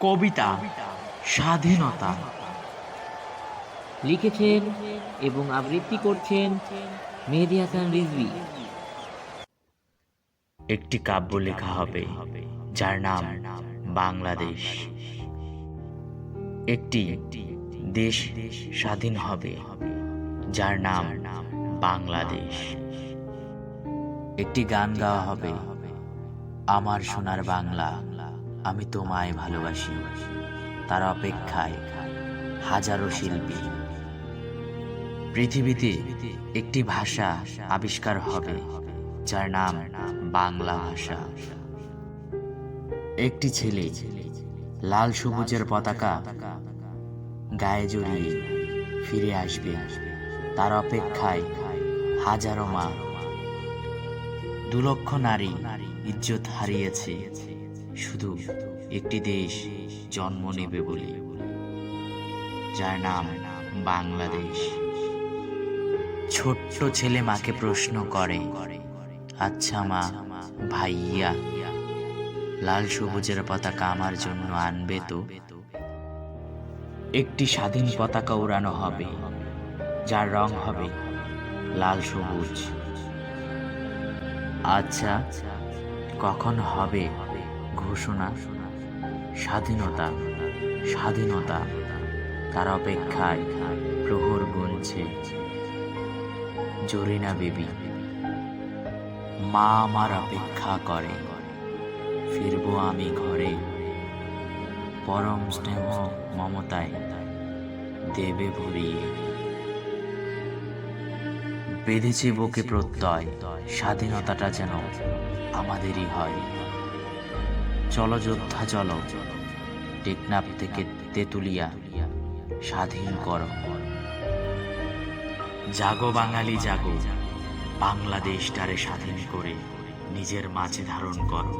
কবিতা স্বাধীনতা। লিখেছেন এবং আবৃত্তি করছেন মেহেদী হাসান রিজভী। একটি কাব্য লেখা হবে যার নাম বাংলাদেশ। একটি দেশ স্বাধীন হবে যার নাম বাংলাদেশ। একটি গান গাওয়া হবে, আমার সোনার বাংলা আমি তোমায় ভালোবাসি। তার অপেক্ষায় হাজারো শিল্পী। পৃথিবীতে একটি ভাষা আবিষ্কার হবে যার নাম বাংলা ভাষা। একটি ছেলে লাল সবুজের পতাকা গায়ে জড়িয়ে ফিরে আসবে। তার অপেক্ষায় হাজারো মা। 2 লক্ষ নারী ইজ্জত হারিয়েছে শুধু একটি দেশ জন্ম নেবে বলে, যার নাম বাংলাদেশ। ছোট্ট ছেলে মাকে প্রশ্ন করে, আচ্ছা মা, ভাইয়া লাল সবুজের পতাকা আমার জন্য আনবে তো? একটি স্বাধীন পতাকা উড়ানো হবে যার রং হবে লাল সবুজ। আচ্ছা, কখন হবে ঘোষণা? স্বাধীনতা স্বাধীনতা তার অপেক্ষায় প্রহর গুনছে। জরিনা বিবি, মা আমার অপেক্ষা করে, ফিরবো আমি ঘরে, পরম স্নেহ মমতায় দেবে ভরিয়ে। বেঁধেছে বুকে প্রত্যয়, স্বাধীনতাটা যেন আমাদেরই হয়। চলো যোদ্ধা চলো, টেকনাফ থেকে তেতুলিয়া স্বাধীন করো। জাগো বাঙালি জাগো, বাংলাদেশটারে স্বাধীন করে নিজের মাঝে ধারণ করো।